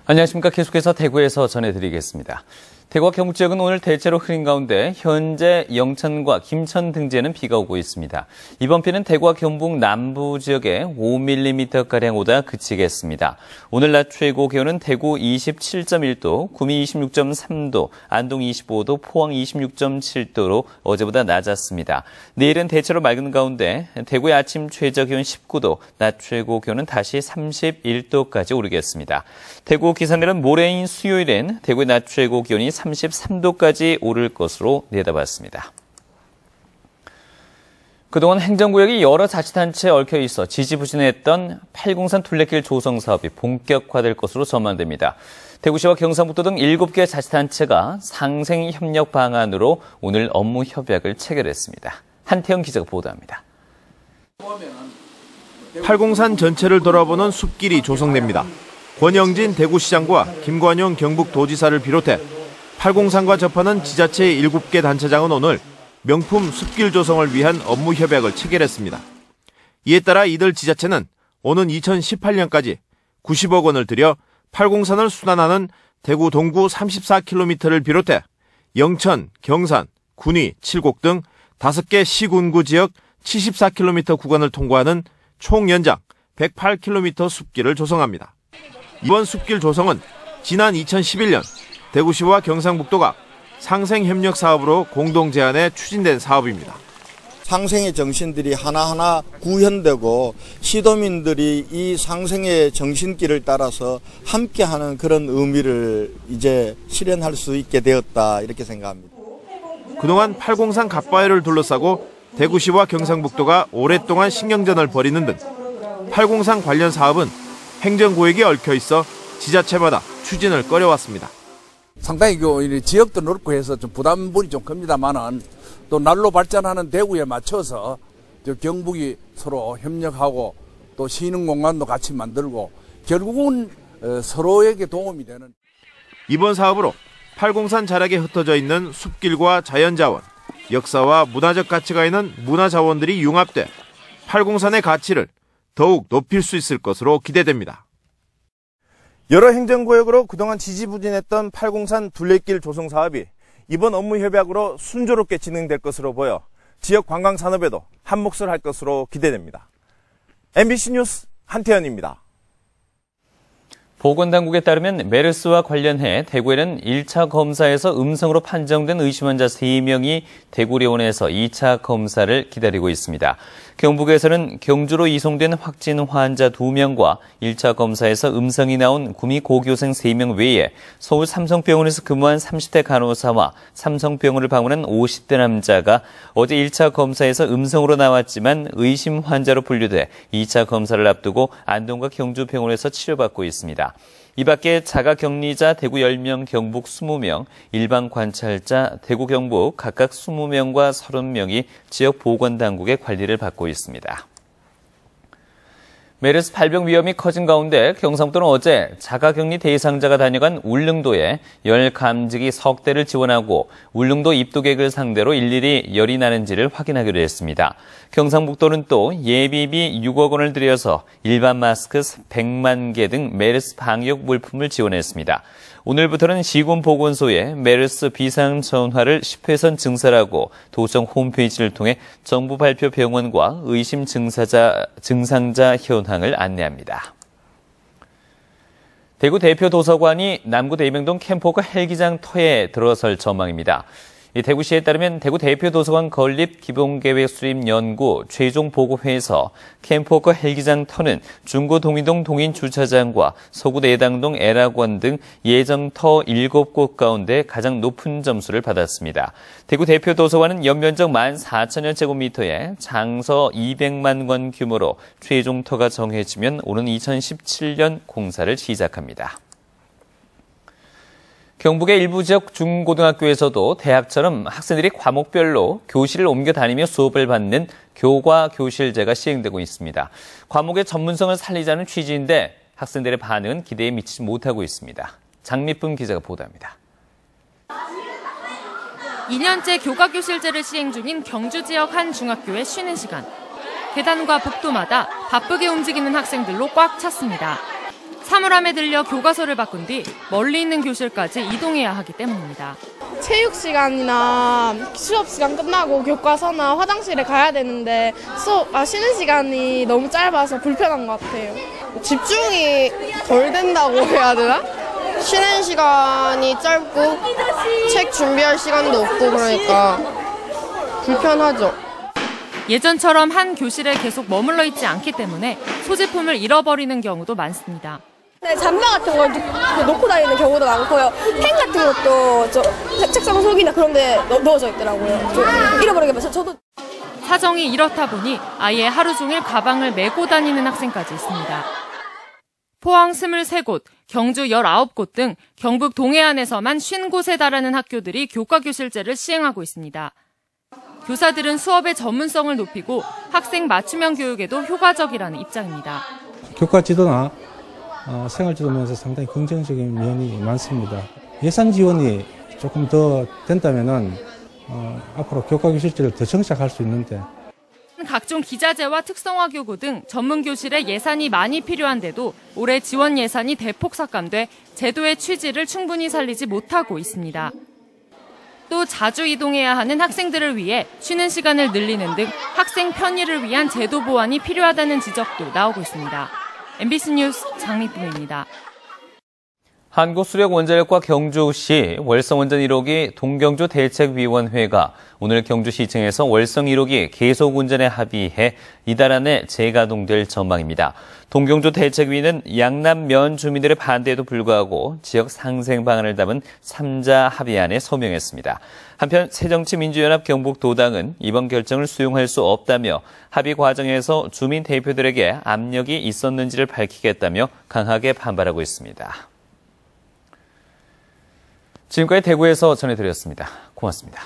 안녕하십니까. 계속해서 대구에서 전해드리겠습니다. 대구와 경북 지역은 오늘 대체로 흐린 가운데 현재 영천과 김천 등지에는 비가 오고 있습니다. 이번 비는 대구와 경북 남부 지역에 5mm가량 오다 그치겠습니다. 오늘 낮 최고 기온은 대구 27.1도, 구미 26.3도, 안동 25도, 포항 26.7도로 어제보다 낮았습니다. 내일은 대체로 맑은 가운데 대구의 아침 최저 기온 19도, 낮 최고 기온은 다시 31도까지 오르겠습니다. 대구 기상대는 모레인 수요일엔 대구의 낮 최고 기온이 33도까지 오를 것으로 내다봤습니다. 그동안 행정구역이 여러 자치단체에 얽혀 있어 지지부진했던 팔공산 둘레길 조성 사업이 본격화될 것으로 전망됩니다. 대구시와 경상북도 등 7개 자치단체가 상생협력 방안으로 오늘 업무 협약을 체결했습니다. 한태영 기자가 보도합니다. 팔공산 전체를 돌아보는 숲길이 조성됩니다. 권영진 대구시장과 김관용 경북도지사를 비롯해 팔공산과 접하는 지자체의 7개 단체장은 오늘 명품 숲길 조성을 위한 업무 협약을 체결했습니다. 이에 따라 이들 지자체는 오는 2018년까지 90억 원을 들여 팔공산을 순환하는 대구 동구 34km를 비롯해 영천, 경산, 군위, 칠곡 등 5개 시군구 지역 74km 구간을 통과하는 총 연장 108km 숲길을 조성합니다. 이번 숲길 조성은 지난 2011년 대구시와 경상북도가 상생협력 사업으로 공동 제안해 추진된 사업입니다. 상생의 정신들이 하나하나 구현되고 시도민들이 이 상생의 정신길을 따라서 함께하는 그런 의미를 이제 실현할 수 있게 되었다 이렇게 생각합니다. 그동안 팔공산 갓바위를 둘러싸고 대구시와 경상북도가 오랫동안 신경전을 벌이는 등 팔공산 관련 사업은 행정구역에 얽혀 있어 지자체마다 추진을 꺼려왔습니다. 상당히 지역도 넓고 해서 좀 부담분이 좀 큽니다만은 또 날로 발전하는 대구에 맞춰서 경북이 서로 협력하고 또 쉬는 공간도 같이 만들고 결국은 서로에게 도움이 되는. 이번 사업으로 팔공산 자락에 흩어져 있는 숲길과 자연자원, 역사와 문화적 가치가 있는 문화자원들이 융합돼 팔공산의 가치를 더욱 높일 수 있을 것으로 기대됩니다. 여러 행정구역으로 그동안 지지부진했던 팔공산 둘레길 조성 사업이 이번 업무 협약으로 순조롭게 진행될 것으로 보여 지역 관광 산업에도 한 몫을 할 것으로 기대됩니다. MBC 뉴스 한태현입니다. 보건당국에 따르면 메르스와 관련해 대구에는 1차 검사에서 음성으로 판정된 의심 환자 3명이 대구려원에서 2차 검사를 기다리고 있습니다. 경북에서는 경주로 이송된 확진 환자 2명과 1차 검사에서 음성이 나온 구미 고교생 3명 외에 서울 삼성병원에서 근무한 30대 간호사와 삼성병원을 방문한 50대 남자가 어제 1차 검사에서 음성으로 나왔지만 의심 환자로 분류돼 2차 검사를 앞두고 안동과 경주병원에서 치료받고 있습니다. 이 밖에 자가격리자 대구 10명, 경북 20명, 일반 관찰자 대구, 경북 각각 20명과 30명이 지역 보건당국의 관리를 받고 있습니다. 메르스 발병 위험이 커진 가운데 경상북도는 어제 자가격리 대상자가 다녀간 울릉도에 열 감지기 석 대를 지원하고 울릉도 입도객을 상대로 일일이 열이 나는지를 확인하기로 했습니다. 경상북도는 또 예비비 6억 원을 들여서 일반 마스크 100만 개 등 메르스 방역 물품을 지원했습니다. 오늘부터는 시군보건소에 메르스 비상전화를 10회선 증설하고 도청 홈페이지를 통해 정부 발표 병원과 의심 증상자 현황을 안내합니다. 대구 대표 도서관이 남구 대명동 캠포크 헬기장 터에 들어설 전망입니다. 대구시에 따르면 대구 대표 도서관 건립 기본계획 수립 연구 최종 보고회에서 캠포크 헬기장 터는 중구 동이동 동인주차장과 서구 내당동 애락원 등 예정 터 7곳 가운데 가장 높은 점수를 받았습니다. 대구 대표 도서관은 연면적 14,000여 제곱미터에 장서 200만 권 규모로 최종 터가 정해지면 오는 2017년 공사를 시작합니다. 경북의 일부 지역 중고등학교에서도 대학처럼 학생들이 과목별로 교실을 옮겨 다니며 수업을 받는 교과 교실제가 시행되고 있습니다. 과목의 전문성을 살리자는 취지인데 학생들의 반응은 기대에 미치지 못하고 있습니다. 장미쁨 기자가 보도합니다. 2년째 교과 교실제를 시행 중인 경주 지역 한 중학교의 쉬는 시간. 계단과 복도마다 바쁘게 움직이는 학생들로 꽉 찼습니다. 사물함에 들려 교과서를 바꾼 뒤 멀리 있는 교실까지 이동해야 하기 때문입니다. 체육 시간이나 수업 시간 끝나고 교과서나 화장실에 가야 되는데 쉬는 시간이 너무 짧아서 불편한 것 같아요. 집중이 덜 된다고 해야 되나? 쉬는 시간이 짧고 책 준비할 시간도 없고 그러니까 불편하죠. 예전처럼 한 교실에 계속 머물러 있지 않기 때문에 소지품을 잃어버리는 경우도 많습니다. 네, 잠바 같은 걸 놓고 다니는 경우도 많고요. 펜 같은 것도 책상 속이나 그런 데 넣어져 있더라고요. 잃어버리게 돼서 저도. 사정이 이렇다 보니 아예 하루 종일 가방을 메고 다니는 학생까지 있습니다. 포항 23곳, 경주 19곳 등 경북 동해안에서만 50곳에 달하는 학교들이 교과교실제를 시행하고 있습니다. 교사들은 수업의 전문성을 높이고 학생 맞춤형 교육에도 효과적이라는 입장입니다. 교과 지도나 생활지도 면에서 상당히 긍정적인 면이 많습니다. 예산 지원이 조금 더 된다면은 앞으로 교과교실제를 더 정착할 수 있는데. 각종 기자재와 특성화 교구 등 전문 교실에 예산이 많이 필요한데도 올해 지원 예산이 대폭 삭감돼 제도의 취지를 충분히 살리지 못하고 있습니다. 또 자주 이동해야 하는 학생들을 위해 쉬는 시간을 늘리는 등 학생 편의를 위한 제도 보완이 필요하다는 지적도 나오고 있습니다. MBC 뉴스 장립부입니다. 한국수력원자력과 경주시 월성원전 1호기 동경주 대책위원회가 오늘 경주시청에서 월성 1호기 계속운전에 합의해 이달 안에 재가동될 전망입니다. 동경주 대책위는 양남면 주민들의 반대에도 불구하고 지역 상생 방안을 담은 3자 합의안에 서명했습니다. 한편 새정치민주연합 경북도당은 이번 결정을 수용할 수 없다며 합의 과정에서 주민 대표들에게 압력이 있었는지를 밝히겠다며 강하게 반발하고 있습니다. 지금까지 대구에서 전해드렸습니다. 고맙습니다.